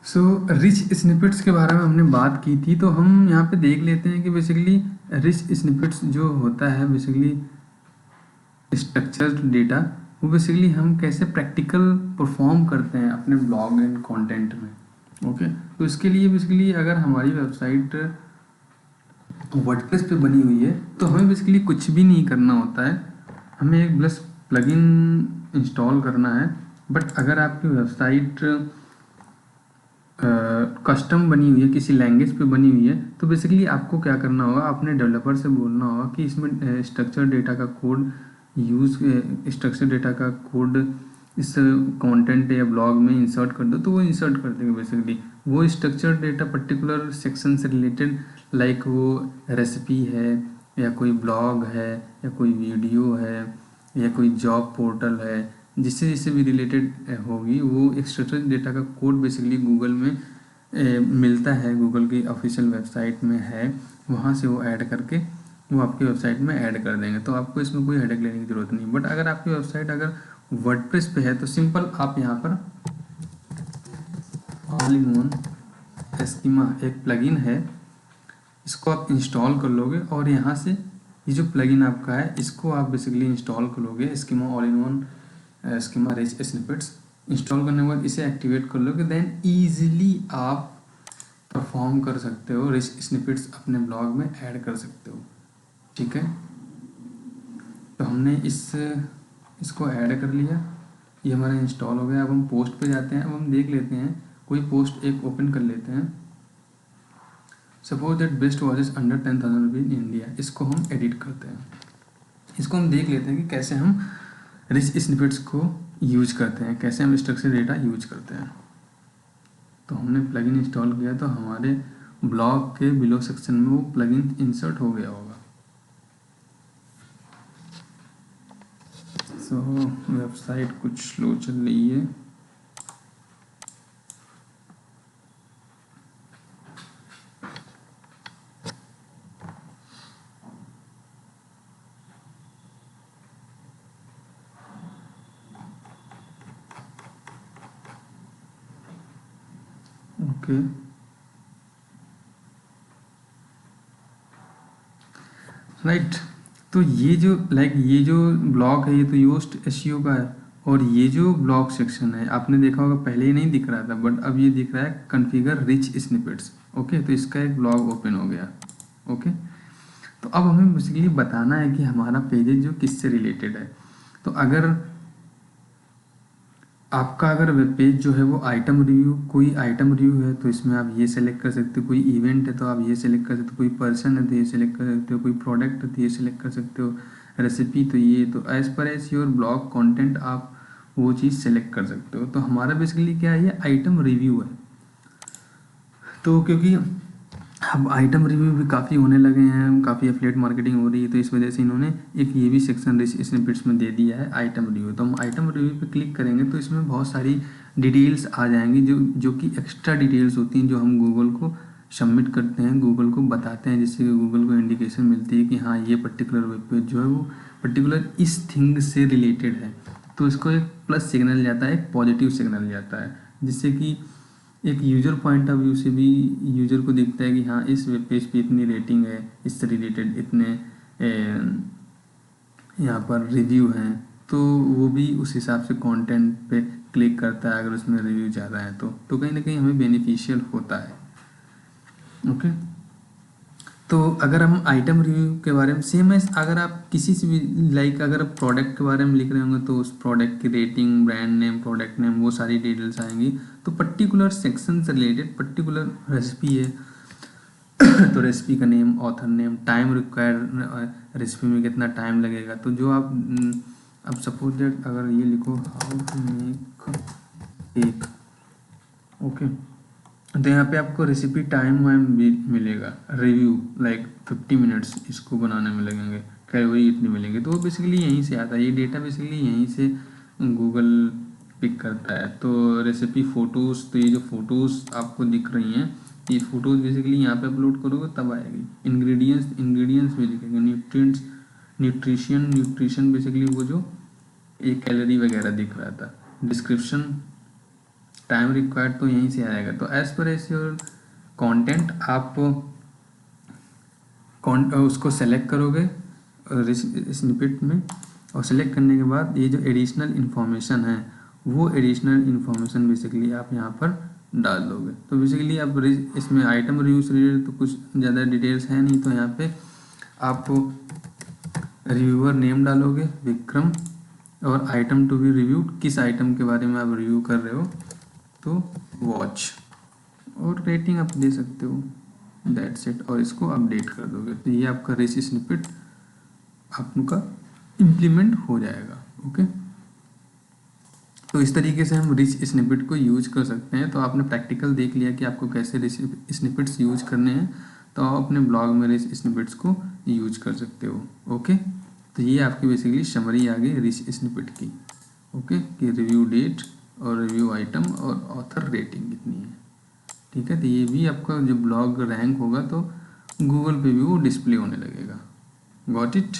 So rich snippets के बारे में हमने बात की थी, तो हम यहाँ पे देख लेते हैं कि बेसिकली रिच स्निपेट्स जो होता है बेसिकली स्ट्रक्चर्ड डेटा, वो बेसिकली हम कैसे प्रैक्टिकल परफॉर्म करते हैं अपने ब्लॉग एंड कंटेंट में। ओके, तो इसके लिए बेसिकली अगर हमारी वेबसाइट वर्डप्रेस पे बनी हुई है तो हमें बेसिकली कुछ भी नहीं करना होता है, हमें एक बस प्लगइन इंस्टॉल करना है। बट अगर आपकी वेबसाइट कस्टम बनी हुई है, किसी लैंग्वेज पे बनी हुई है, तो बेसिकली आपको क्या करना होगा, अपने डेवलपर से बोलना होगा कि इसमें स्ट्रक्चर डेटा का कोड स्ट्रक्चर डेटा का कोड इस कंटेंट या ब्लॉग में इंसर्ट कर दो, तो वो इंसर्ट कर देंगे। बेसिकली वो स्ट्रक्चर डेटा पर्टिकुलर सेक्शन से रिलेटेड, लाइक वो रेसिपी है या कोई ब्लॉग है या कोई वीडियो है या कोई जॉब पोर्टल है, जिससे भी रिलेटेड होगी, वो एक स्ट्रक्चर डेटा का कोड बेसिकली गूगल में मिलता है, गूगल की ऑफिशियल वेबसाइट में है, वहाँ से वो ऐड करके वो आपकी वेबसाइट में ऐड कर देंगे। तो आपको इसमें कोई हेडेक लेने की ज़रूरत नहीं। बट अगर आपकी वेबसाइट अगर वर्डप्रेस पे है तो सिंपल आप यहाँ पर ऑल इन वन एस्कीमा एक प्लगइन है, इसको आप इंस्टॉल कर लोगे और यहाँ से ये जो प्लगइन आपका है इसको आप बेसिकली इंस्टॉल कर लोगे, schema all in one schema rich snippets. Install करने के बाद इसे एक्टिवेट कर लोगे, देन ईजिली आप परफॉर्म कर सकते हो, रिच स्निपेट्स अपने ब्लॉग में ऐड कर सकते हो। ठीक है, तो हमने इसको ऐड कर लिया, ये हमारा इंस्टॉल हो गया। अब हम पोस्ट पे जाते हैं, अब हम देख लेते हैं कोई पोस्ट एक ओपन कर लेते हैं। Suppose that best watches under 10,000 rupees in India, इसको हम एडिट करते हैं। इसको हम देख लेते हैं कि कैसे हम रिच स्निपेट्स को यूज करते हैं, कैसे हम स्ट्रक्चर डेटा यूज करते हैं। तो हमने प्लगइन इंस्टॉल किया तो हमारे ब्लॉग के बिलो सेक्शन में वो प्लगइन इंसर्ट हो गया होगा। सो वेबसाइट कुछ स्लो चल रही है। Okay, right. तो ये जो ये जो ब्लॉग है ये तो योस्ट एसईओ का है, और ये जो ब्लॉग सेक्शन है आपने देखा होगा पहले ही नहीं दिख रहा था, बट अब ये दिख रहा है कॉन्फ़िगर रिच स्निपेट्स। ओके, तो इसका एक ब्लॉग ओपन हो गया। ओके, तो अब हमें बेसिकली बताना है कि हमारा पेजेज जो किससे रिलेटेड है। तो अगर आपका अगर वेब पेज जो है वो आइटम रिव्यू, कोई आइटम रिव्यू है तो इसमें आप ये सेलेक्ट कर सकते हो, कोई इवेंट है तो आप ये सेलेक्ट कर सकते हो, कोई पर्सन है तो ये सेलेक्ट कर सकते हो, कोई प्रोडक्ट है तो ये सेलेक्ट कर सकते हो, रेसिपी तो ये, तो as per as your blog content आप वो चीज़ सेलेक्ट कर सकते हो। तो हमारा बेसिकली क्या है, ये आइटम रिव्यू है। तो क्योंकि अब आइटम रिव्यू भी काफ़ी होने लगे हैं, काफ़ी एफिलिएट मार्केटिंग हो रही है, तो इस वजह से इन्होंने एक ये भी सेक्शन स्निपेट्स में दे दिया है आइटम रिव्यू। तो हम आइटम रिव्यू पे क्लिक करेंगे तो इसमें बहुत सारी डिटेल्स आ जाएंगी, जो कि एक्स्ट्रा डिटेल्स होती हैं, जो हम गूगल को सबमिट करते हैं, गूगल को बताते हैं, जिससे गूगल को इंडिकेशन मिलती है कि हाँ ये पर्टिकुलर वेब पेज जो है वो पर्टिकुलर इस थिंग से रिलेटेड है। तो इसको एक प्लस सिग्नल जाता है, एक पॉजिटिव सिग्नल जाता है, जिससे कि एक यूज़र पॉइंट ऑफ व्यू से भी यूज़र को दिखता है कि हाँ इस वेब पेज पे इतनी रेटिंग है, इससे रिलेटेड इतने यहाँ पर रिव्यू हैं, तो वो भी उस हिसाब से कंटेंट पे क्लिक करता है अगर उसमें रिव्यू ज़्यादा है तो कहीं ना कहीं हमें बेनिफिशियल होता है। ओके, तो अगर हम आइटम रिव्यू के बारे में सेम है, अगर आप किसी से भी अगर आप प्रोडक्ट के बारे में लिख रहे होंगे तो उस प्रोडक्ट की rating, brand name, product name, वो सारी डिटेल्स आएंगी। तो पर्टिकुलर सेक्शन से रिलेटेड पर्टिकुलर रेसिपी है तो रेसिपी का name, author name, time require, recipe में कितना टाइम लगेगा। तो जो आप अब सपोज दैट अगर ये लिखो how to make cake, okay, तो यहाँ पे आपको रेसिपी टाइम वाइम भी मिलेगा, रिव्यू 50 मिनट्स इसको बनाने में लगेंगे, कैलोरी इतनी मिलेंगे। तो वो बेसिकली यहीं से आता है, ये डेटा बेसिकली यहीं से गूगल पिक करता है। तो रेसिपी फ़ोटोज़, तो ये जो फ़ोटोज़ आपको दिख रही हैं, ये फ़ोटोज़ बेसिकली यहाँ पे अपलोड करोगे तब आएगी। इंग्रेडिएंट्स भी दिखेंगे, न्यूट्रिएंट्स, न्यूट्रिशन बेसिकली वो जो एक कैलोरी वगैरह दिख रहा था। डिस्क्रिप्शन टाइम रिक्वायर्ड तो यहीं से आएगा। तो as per as your content आप उसको सेलेक्ट करोगे स्निपेट में, और सेलेक्ट करने के बाद ये जो एडिशनल इन्फॉर्मेशन है वो एडिशनल इन्फॉर्मेशन बेसिकली आप यहाँ पर डाल दोगे। तो बेसिकली आप इसमें आइटम रिव्यू से रिलेटेड तो कुछ ज़्यादा डिटेल्स है नहीं, तो यहाँ पे आप रिव्यूअर नेम डालोगे विक्रम, और आइटम टू बी रिव्यूड, किस आइटम के बारे में आप रिव्यू कर रहे हो, तो वॉच, और रेटिंग आप दे सकते हो, दैट्स इट, और इसको अपडेट कर दोगे। तो ये आपका रिच स्निपेट आपका इम्प्लीमेंट हो जाएगा। ओके, तो इस तरीके से हम रिच स्निपेट को यूज कर सकते हैं। तो आपने प्रैक्टिकल देख लिया कि आपको कैसे रिच स्निपेट्स यूज करने हैं, तो आप अपने ब्लॉग में रिच स्निपेट्स को यूज कर सकते हो। ओके, तो ये आपकी बेसिकली समरी आ गई रिच स्निपेट की। ओके, कि रिव्यू डेट और रिव्यू आइटम और ऑथर रेटिंग कितनी है। ठीक है, तो ये भी आपका जो ब्लॉग रैंक होगा तो गूगल पे भी वो डिस्प्ले होने लगेगा। Got it.